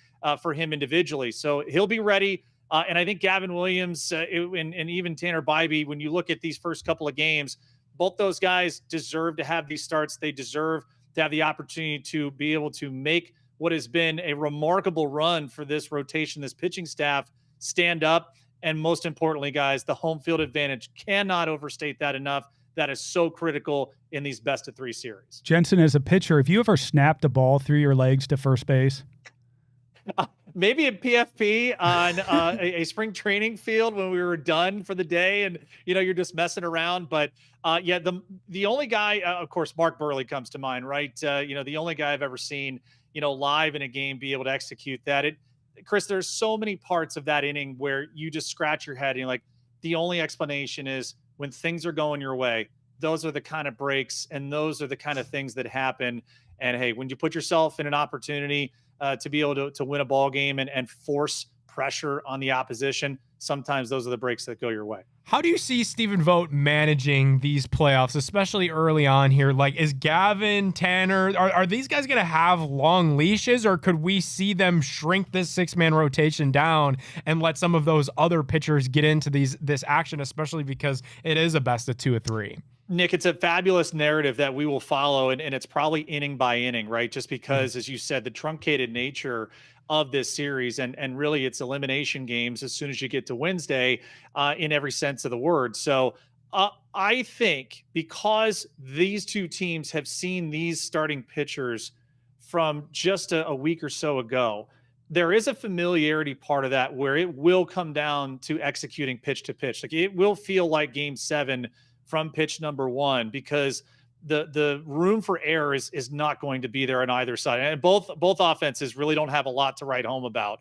Speaker 6: for him individually. So he'll be ready. And I think Gavin Williams and even Tanner Bybee, when you look at these first couple of games, both those guys deserve to have these starts. They deserve to have the opportunity to be able to make what has been a remarkable run for this rotation, this pitching staff, stand up. And most importantly, guys, the home field advantage, cannot overstate that enough. That is so critical in these best-of-3 series.
Speaker 2: Jensen, as a pitcher, have you ever snapped a ball through your legs to first base?
Speaker 6: Maybe at PFP on a spring training field when we were done for the day and, you're just messing around. But yeah, the only guy, of course, Mark Burley comes to mind, right? The only guy I've ever seen, live in a game be able to execute that. Chris, there's so many parts of that inning where you just scratch your head and you're like, the only explanation is when things are going your way, those are the kind of breaks and those are the kind of things that happen. And hey, when you put yourself in an opportunity to be able to win a ball game and force pressure on the opposition, sometimes those are the breaks that go your way.
Speaker 1: How do you see Stephen Vogt managing these playoffs, especially early on here? Like, is Gavin, Tanner, are these guys going to have long leashes, or could we see them shrink this 6-man rotation down and let some of those other pitchers get into this action, especially because it is a best of 2 or 3?
Speaker 6: Nick, it's a fabulous narrative that we will follow, and it's probably inning by inning, right? Just because, as you said, the truncated nature of this series and really it's elimination games as soon as you get to Wednesday in every sense of the word. So I think because these two teams have seen these starting pitchers from just a week or so ago, there is a familiarity part of that where it will come down to executing pitch to pitch. Like, it will feel like Game 7 from pitch number 1 because the room for error is not going to be there on either side. And both offenses really don't have a lot to write home about.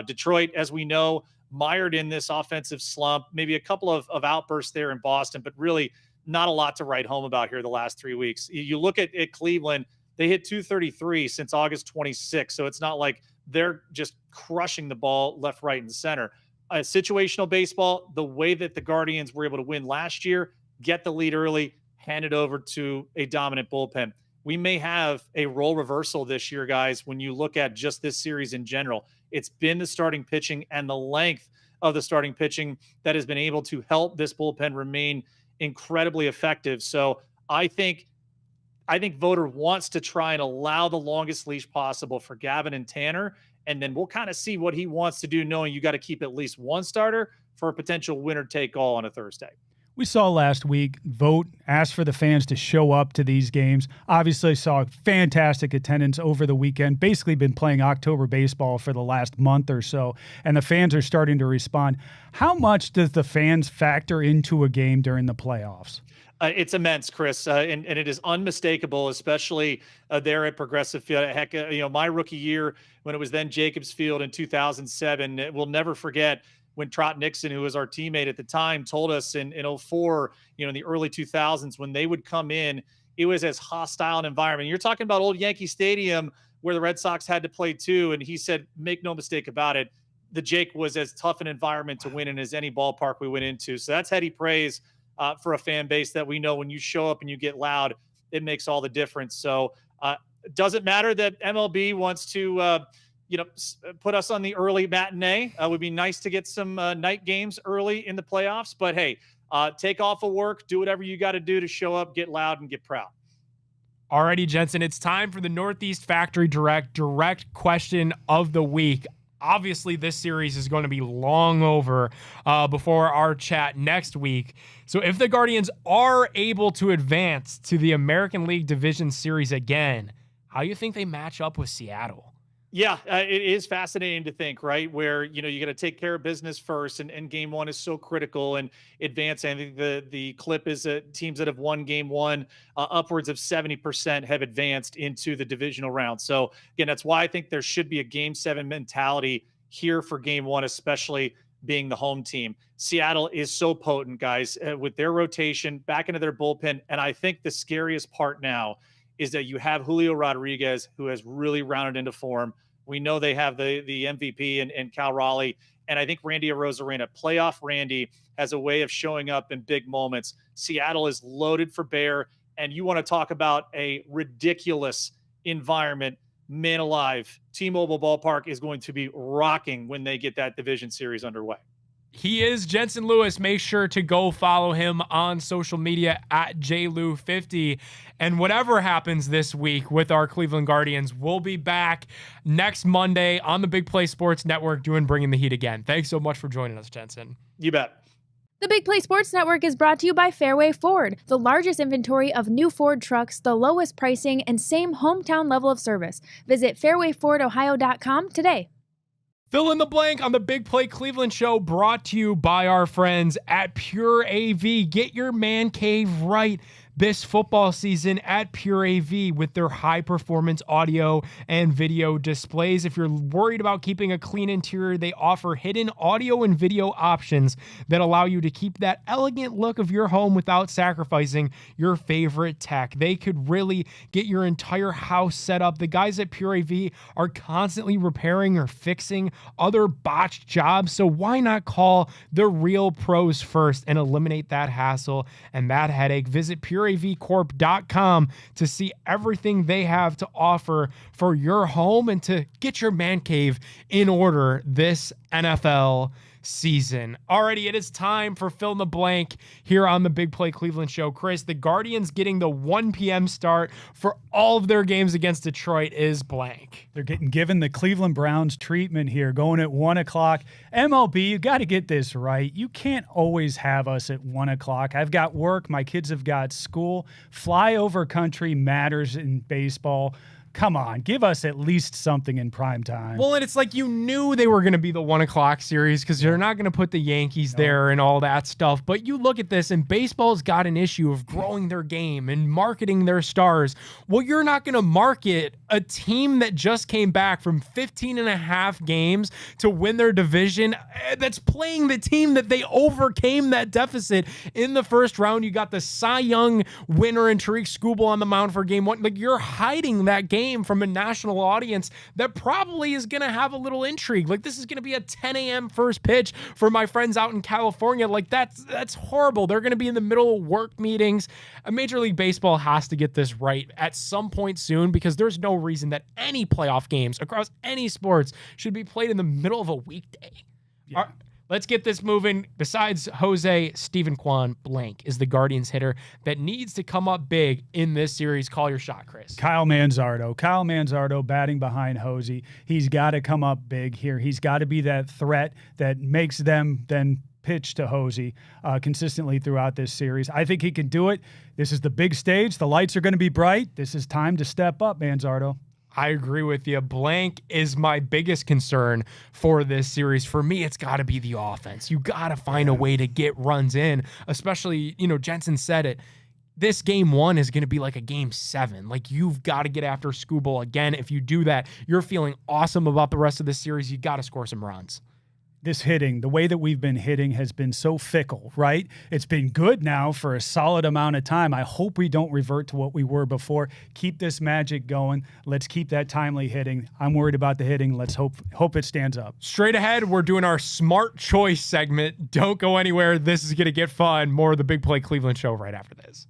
Speaker 6: Detroit, as we know, mired in this offensive slump, maybe a couple of outbursts there in Boston, but really not a lot to write home about here the last 3 weeks. You look at Cleveland, they hit 233 since August 26th. So it's not like they're just crushing the ball left, right, and center. Situational baseball, the way that the Guardians were able to win last year, get the lead early, hand it over to a dominant bullpen. We may have a role reversal this year, guys, when you look at just this series in general. It's been the starting pitching and the length of the starting pitching that has been able to help this bullpen remain incredibly effective. So I think Voter wants to try and allow the longest leash possible for Gavin and Tanner, and then we'll kind of see what he wants to do, knowing you got to keep at least one starter for a potential winner-take-all on a Thursday.
Speaker 2: We saw last week, Vogt asked for the fans to show up to these games. Obviously saw fantastic attendance over the weekend, basically been playing October baseball for the last month or so, and the fans are starting to respond. How much does the fans factor into a game during the playoffs?
Speaker 6: It's immense, Chris, and it is unmistakable, especially there at Progressive Field. Heck, my rookie year when it was then Jacobs Field in 2007, we'll never forget when Trot Nixon, who was our teammate at the time, told us in 04, in the early 2000s, when they would come in, it was as hostile an environment. You're talking about old Yankee Stadium where the Red Sox had to play too. And he said, make no mistake about it, the Jake was as tough an environment to win in as any ballpark we went into. So that's heady praise for a fan base that we know when you show up and you get loud, it makes all the difference. So it doesn't matter that MLB wants to put us on the early matinee. Would be nice to get some night games early in the playoffs. But hey, take off of work, do whatever you got to do to show up, get loud, and get proud.
Speaker 1: Alrighty, Jensen, it's time for the Northeast Factory direct question of the week. Obviously, this series is going to be long over before our chat next week. So if the Guardians are able to advance to the American League Division Series again, how do you think they match up with Seattle?
Speaker 6: Yeah, it is fascinating to think, right? Where, you got to take care of business first, and game one is so critical and advancing. I think the clip is teams that have won game one, upwards of 70% have advanced into the divisional round. So again, that's why I think there should be a game 7 mentality here for game one, especially being the home team. Seattle is so potent, guys, with their rotation back into their bullpen. And I think the scariest part now is that you have Julio Rodriguez, who has really rounded into form. We know they have the MVP and Cal Raleigh. And I think Randy Arozarena, playoff Randy, has a way of showing up in big moments. Seattle is loaded for bear. And you want to talk about a ridiculous environment, man alive. T-Mobile Ballpark is going to be rocking when they get that division series underway.
Speaker 1: He is Jensen Lewis. Make sure to go follow him on social media at JLew50. And whatever happens this week with our Cleveland Guardians, we'll be back next Monday on the Big Play Sports Network Bringing the Heat again. Thanks so much for joining us, Jensen.
Speaker 6: You bet.
Speaker 5: The Big Play Sports Network is brought to you by Fairway Ford, the largest inventory of new Ford trucks, the lowest pricing, and same hometown level of service. Visit fairwayfordohio.com today.
Speaker 1: Fill in the blank on the Big Play Cleveland Show, brought to you by our friends at Pure AV. Get your man cave right this football season at Pure AV with their high-performance audio and video displays. If you're worried about keeping a clean interior, they offer hidden audio and video options that allow you to keep that elegant look of your home without sacrificing your favorite tech. They could really get your entire house set up. The guys at Pure AV are constantly repairing or fixing other botched jobs, so why not call the real pros first and eliminate that hassle and that headache? Visit pureavcorp.com to see everything they have to offer for your home and to get your man cave in order this NFL season. Alrighty, it is time for Fill in the Blank here on the Big Play Cleveland Show. Chris, the Guardians getting the 1 p.m. start for all of their games against Detroit is blank.
Speaker 2: They're getting given the Cleveland Browns treatment here, going at 1 o'clock. MLB, you got to get this right. You can't always have us at 1 o'clock. I've got work. My kids have got school. Flyover country matters in baseball. Come on, give us at least something in prime time.
Speaker 1: Well, and it's like you knew they were going to be the 1 o'clock series because they're not going to put the Yankees there and all that stuff. But you look at this, and baseball's got an issue of growing their game and marketing their stars. Well, you're not going to market a team that just came back from 15 and a half games to win their division that's playing the team that they overcame that deficit in the first round. You got the Cy Young winner and Tariq Skubal on the mound for game one. Like, you're hiding that game from a national audience that probably is going to have a little intrigue. Like, this is going to be a 10 a.m. first pitch for my friends out in California. Like, that's horrible. They're going to be in the middle of work meetings. Major League Baseball has to get this right at some point soon, because there's no reason that any playoff games across any sports should be played in the middle of a weekday.
Speaker 2: Yeah.
Speaker 1: All right, let's get this moving. Besides Jose, Stephen Kwan blank is the Guardians hitter that needs to come up big in this series. Call your shot, Chris.
Speaker 2: Kyle Manzardo batting behind Jose. He's got to come up big here. He's got to be that threat that makes them then pitch to Jose consistently throughout this series. I think he can do it. This is the big stage. The lights are going to be bright. This is time to step up, Manzardo.
Speaker 1: I agree with you. Blank is my biggest concern for this series. For me, it's got to be the offense. You got to find a way to get runs in, especially, Jensen said it. This game one is going to be like a game 7. Like, you've got to get after Skubal again. If you do that, you're feeling awesome about the rest of the series. You got to score some runs.
Speaker 2: This hitting, the way that we've been hitting has been so fickle, right? It's been good now for a solid amount of time. I hope we don't revert to what we were before. Keep this magic going. Let's keep that timely hitting. I'm worried about the hitting. Let's hope it stands up.
Speaker 1: Straight ahead, we're doing our Smart Choice segment. Don't go anywhere. This is going to get fun. More of the Big Play Cleveland Show right after this.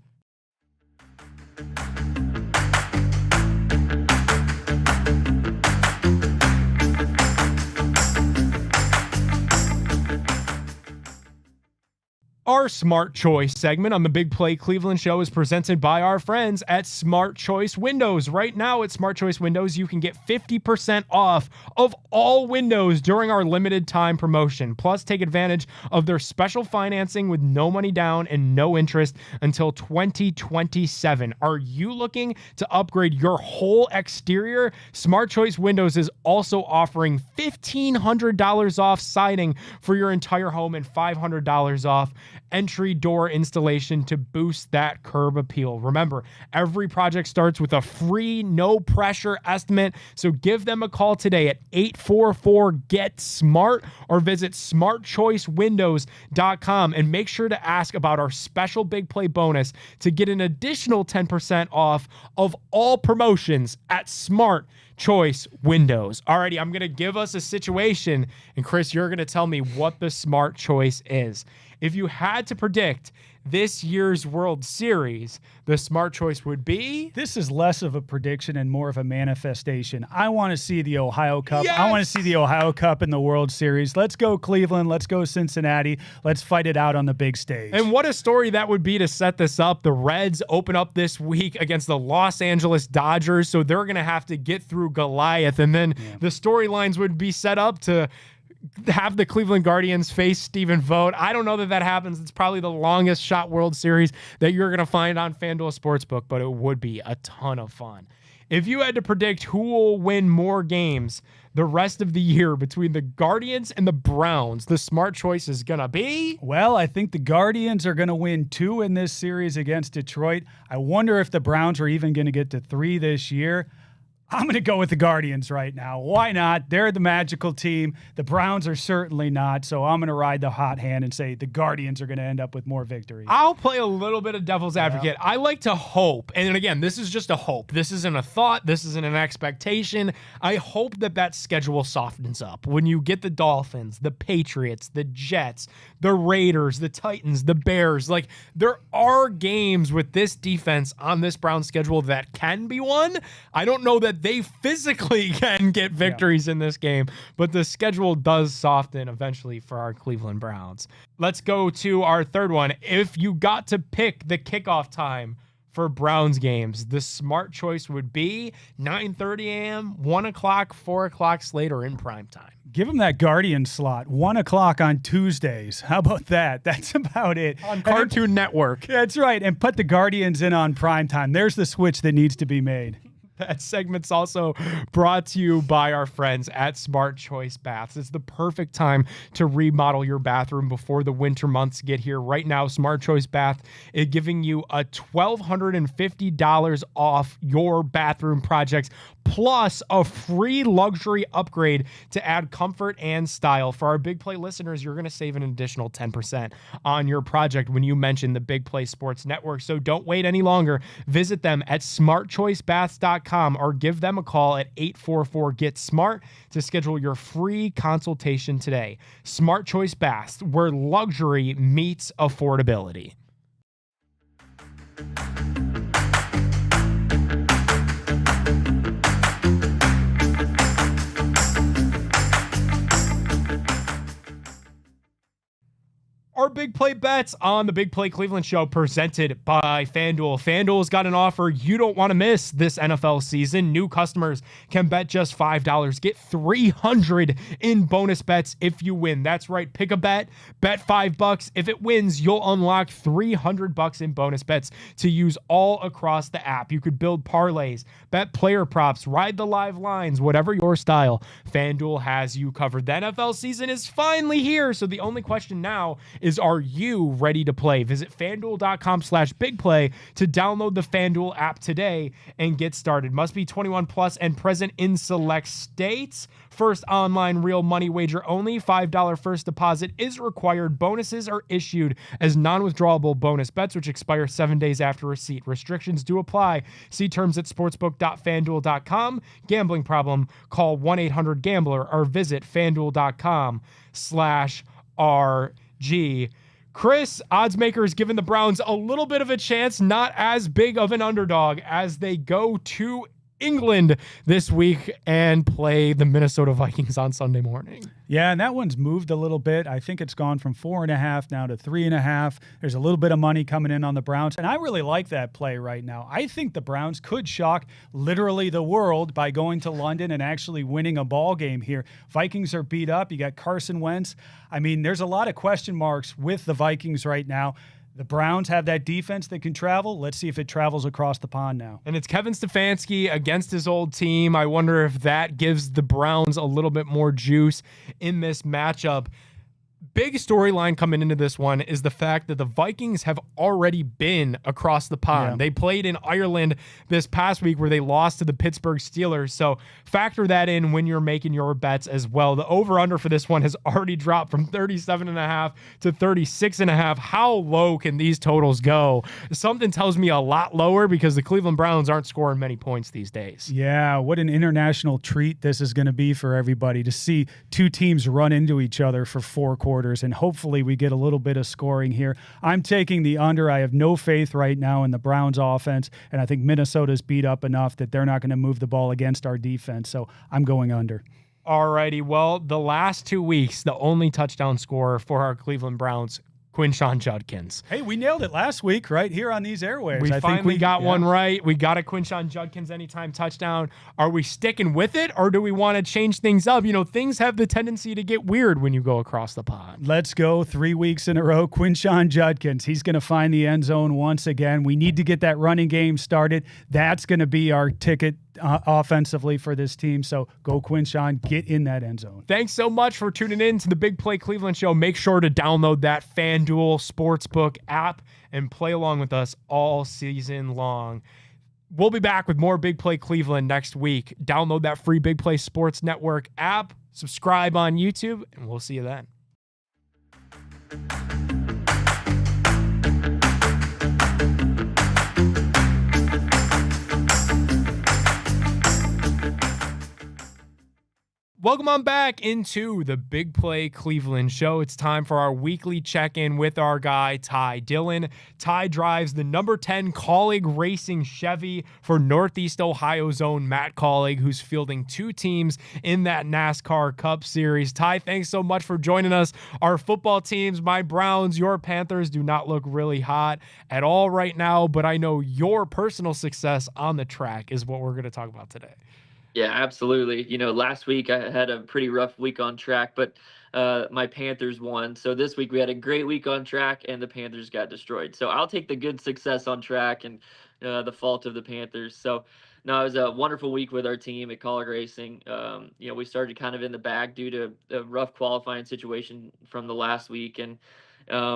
Speaker 1: Our Smart Choice segment on the Big Play Cleveland Show is presented by our friends at Smart Choice Windows. Right now at Smart Choice Windows, you can get 50% off of all windows during our limited time promotion. Plus, take advantage of their special financing with no money down and no interest until 2027. Are you looking to upgrade your whole exterior? Smart Choice Windows is also offering $1,500 off siding for your entire home and $500 off entry door installation to boost that curb appeal. Remember, every project starts with a free, no pressure estimate. So give them a call today at 844-GET-SMART or visit smartchoicewindows.com and make sure to ask about our special Big Play bonus to get an additional 10% off of all promotions at Smart Choice Windows. Alrighty, I'm going to give us a situation, and Chris, you're going to tell me what the smart choice is. If you had to predict this year's World Series, the smart choice would be...
Speaker 2: This is less of a prediction and more of a manifestation. I want to see the Ohio Cup.
Speaker 1: Yes!
Speaker 2: I want to see the Ohio Cup in the World Series. Let's go Cleveland. Let's go Cincinnati. Let's fight it out on the big stage.
Speaker 1: And what a story that would be to set this up. The Reds open up this week against the Los Angeles Dodgers, so they're going to have to get through Goliath, and then the storylines would be set up to have the Cleveland Guardians face Stephen Vogt. I don't know that happens. It's probably the longest shot World Series that you're going to find on FanDuel Sportsbook, but it would be a ton of fun. If you had to predict who will win more games the rest of the year between the Guardians and the Browns, the smart choice is going to be...
Speaker 2: Well, I think the Guardians are going to win 2 in this series against Detroit. I wonder if the Browns are even going to get to 3 this year. I'm going to go with the Guardians right now. Why not? They're the magical team. The Browns are certainly not. So I'm going to ride the hot hand and say the Guardians are going to end up with more victories.
Speaker 1: I'll play a little bit of devil's advocate. I like to hope, and again, this is just a hope. This isn't a thought. This isn't an expectation. I hope that that schedule softens up. When you get the Dolphins, the Patriots, the Jets, the Raiders, the Titans, the Bears, like there are games with this defense on this Browns schedule that can be won. I don't know that they physically can get victories in this game, but the schedule does soften eventually for our Cleveland Browns. Let's go to our third one. If you got to pick the kickoff time for Browns games, the smart choice would be 9:30 a.m., 1 o'clock, 4 o'clock slate, or in prime time.
Speaker 2: Give them that Guardian slot, 1 o'clock on Tuesdays. How about that? That's about it.
Speaker 1: On Cartoon Network.
Speaker 2: That's right. And put the Guardians in on prime time. There's the switch that needs to be made.
Speaker 1: That segment's also brought to you by our friends at Smart Choice Baths. It's the perfect time to remodel your bathroom before the winter months get here. Right now, Smart Choice Bath is giving you a $1,250 off your bathroom projects, plus a free luxury upgrade to add comfort and style. For our Big Play listeners, you're going to save an additional 10% on your project when you mention the Big Play Sports Network. So don't wait any longer. Visit them at smartchoicebaths.com or give them a call at 844-GET-SMART to schedule your free consultation today. Smart Choice Baths, where luxury meets affordability. Our Big Play bets on the Big Play Cleveland Show presented by FanDuel. FanDuel's got an offer you don't want to miss this NFL season. New customers can bet just $5. Get $300 in bonus bets if you win. That's right. Pick a bet $5. If it wins, you'll unlock $300 in bonus bets to use all across the app. You could build parlays, bet player props, ride the live lines, whatever your style. FanDuel has you covered. The NFL season is finally here, so the only question now is, are you ready to play? Visit FanDuel.com/BigPlay to download the FanDuel app today and get started. Must be 21 plus and present in select states. First online real money wager only. $5 first deposit is required. Bonuses are issued as non-withdrawable bonus bets, which expire 7 days after receipt. Restrictions do apply. See terms at sportsbook.fanduel.com. Gambling problem? Call 1-800-GAMBLER or visit FanDuel.com/RG. Chris, odds makers giving the Browns a little bit of a chance, not as big of an underdog as they go to England this week and play the Minnesota Vikings on Sunday morning.
Speaker 2: Yeah, and that one's moved a little bit. I think it's gone from 4.5 now to 3.5. There's a little bit of money coming in on the Browns, and I really like that play right now. I think the Browns could shock literally the world by going to London and actually winning a ball game here. Vikings are beat up. You got Carson Wentz. I mean, there's a lot of question marks with the Vikings right now. The Browns have that defense that can travel. Let's see if it travels across the pond now.
Speaker 1: And it's Kevin Stefanski against his old team. I wonder if that gives the Browns a little bit more juice in this matchup. Big storyline coming into this one is the fact that the Vikings have already been across the pond.
Speaker 2: Yeah.
Speaker 1: They played in Ireland this past week where they lost to the Pittsburgh Steelers. So factor that in when you're making your bets as well. The over-under for this one has already dropped from 37.5 to 36.5. How low can these totals go? Something tells me a lot lower because the Cleveland Browns aren't scoring many points these days.
Speaker 2: Yeah, what an international treat this is going to be for everybody to see two teams run into each other for 4 quarters, and hopefully we get a little bit of scoring here. I'm taking the under. I have no faith right now in the Browns offense, and I think Minnesota's beat up enough that they're not going to move the ball against our defense, so I'm going under.
Speaker 1: Alrighty, well, the last 2 weeks, the only touchdown scorer for our Cleveland Browns, Quinshon Judkins.
Speaker 2: Hey, we nailed it last week right here on these airwaves.
Speaker 1: We
Speaker 2: I
Speaker 1: finally
Speaker 2: think we
Speaker 1: got one right. We got a Quinshon Judkins anytime touchdown. Are we sticking with it, or do we want to change things up? You know, things have the tendency to get weird when you go across the pond.
Speaker 2: Let's go 3 weeks in a row. Quinshon Judkins, he's going to find the end zone once again. We need to get that running game started. That's going to be our ticket offensively for this team. So go Quinshon, get in that end zone.
Speaker 1: Thanks so much for tuning in to the Big Play Cleveland Show. Make sure to download that FanDuel Sportsbook app and play along with us all season long. We'll be back with more Big Play Cleveland next week. Download that free Big Play Sports Network app, subscribe on YouTube, and we'll see you then. Welcome on back into the Big Play Cleveland Show. It's time for our weekly check-in with our guy, Ty Dillon. Ty drives the number 10 Colleague Racing Chevy for Northeast Ohio's own Matt Colleague, who's fielding 2 teams in that NASCAR Cup Series. Ty, thanks so much for joining us. Our football teams, my Browns, your Panthers, do not look really hot at all right now, but I know your personal success on the track is what we're going to talk about today.
Speaker 7: Yeah, absolutely. You know, last week I had a pretty rough week on track, but my Panthers won. So this week we had a great week on track and the Panthers got destroyed. So I'll take the good success on track and the fault of the Panthers. So no, it was a wonderful week with our team at Colleague Racing. You know, we started kind of in the bag due to a rough qualifying situation from the last week. And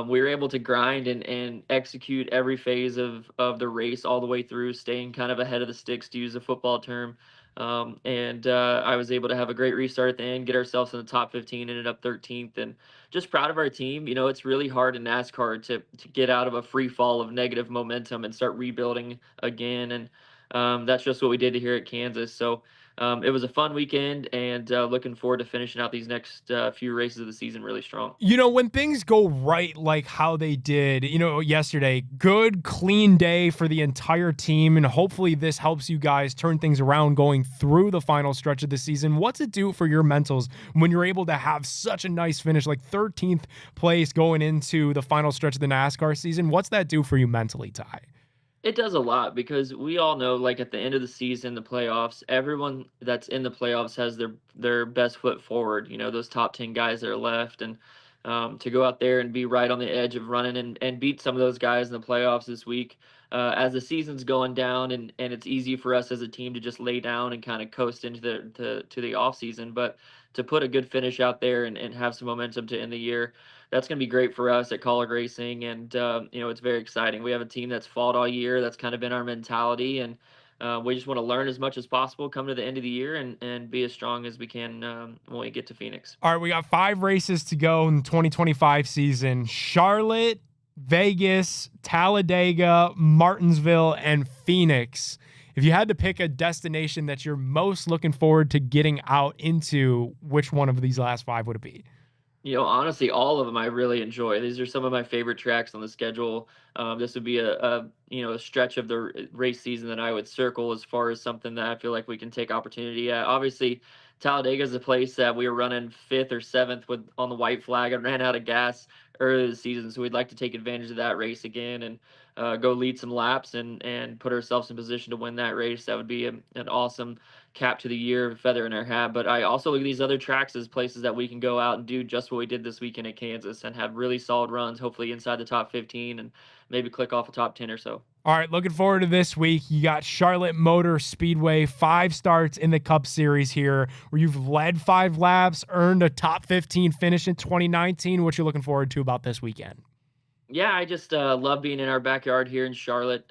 Speaker 7: we were able to grind and execute every phase of the race all the way through, staying kind of ahead of the sticks, to use a football term. I was able to have a great restart at the end, get ourselves in the top 15, ended up 13th, and just proud of our team. You know, it's really hard in NASCAR to get out of a free fall of negative momentum and start rebuilding again. And that's just what we did here at Kansas. So it was a fun weekend, and looking forward to finishing out these next few races of the season really strong.
Speaker 1: You know, when things go right like how they did, you know, yesterday, good, clean day for the entire team, and hopefully this helps you guys turn things around going through the final stretch of the season. What's it do for your mentals when you're able to have such a nice finish, like 13th place going into the final stretch of the NASCAR season? What's that do for you mentally, Ty?
Speaker 7: It does a lot, because we all know, like, at the end of the season, the playoffs, everyone that's in the playoffs has their best foot forward. You know, those top 10 guys that are left, and to go out there and be right on the edge of running and beat some of those guys in the playoffs this week, as the season's going down, and it's easy for us as a team to just lay down and kind of coast into the off season. But to put a good finish out there and have some momentum to end the year, that's going to be great for us at Colleague Racing. And, you know, it's very exciting. We have a team that's fought all year. That's kind of been our mentality. And we just want to learn as much as possible, come to the end of the year, and be as strong as we can when we get to Phoenix.
Speaker 1: All right, we got 5 races to go in the 2025 season. Charlotte, Vegas, Talladega, Martinsville, and Phoenix. If you had to pick a destination that you're most looking forward to getting out into, which one of these last 5 would it be?
Speaker 7: Honestly, all of them I really enjoy. These are some of my favorite tracks on the schedule. This would be a stretch of the race season that I would circle as far as something that I feel like we can take opportunity at. Obviously, Talladega is a place that we were running fifth or seventh with on the white flag and ran out of gas early this season, so we'd like to take advantage of that race again and go lead some laps and put ourselves in position to win that race. That would be an awesome cap to the year, feather in our hat. But I also look at these other tracks as places that we can go out and do just what we did this weekend at Kansas and have really solid runs, hopefully inside the top 15 and maybe click off a top 10 or so.
Speaker 1: All right, looking forward to this week. You got Charlotte Motor Speedway, 5 starts in the Cup Series here, where you've led 5 laps, earned a top 15 finish in 2019. What you looking forward to about this weekend?
Speaker 7: Yeah, I just love being in our backyard here in Charlotte.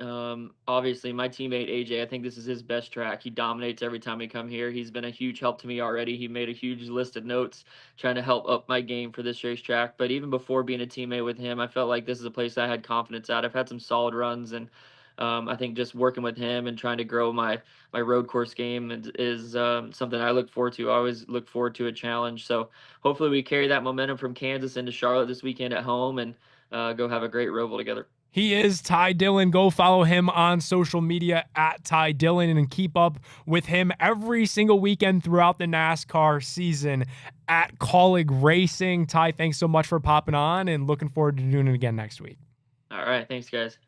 Speaker 7: Obviously, my teammate AJ, I think this is his best track. He dominates every time we come here. He's been a huge help to me already. He made a huge list of notes trying to help up my game for this racetrack. But even before being a teammate with him, I felt like this is a place I had confidence at. I've had some solid runs, and I think just working with him and trying to grow my road course game is something I look forward to. I always look forward to a challenge. So hopefully we carry that momentum from Kansas into Charlotte this weekend at home and go have a great roval together.
Speaker 1: He is Ty Dillon. Go follow him on social media at Ty Dillon and keep up with him every single weekend throughout the NASCAR season at Colleague Racing. Ty, thanks so much for popping on and looking forward to doing it again next week.
Speaker 7: All right. Thanks, guys.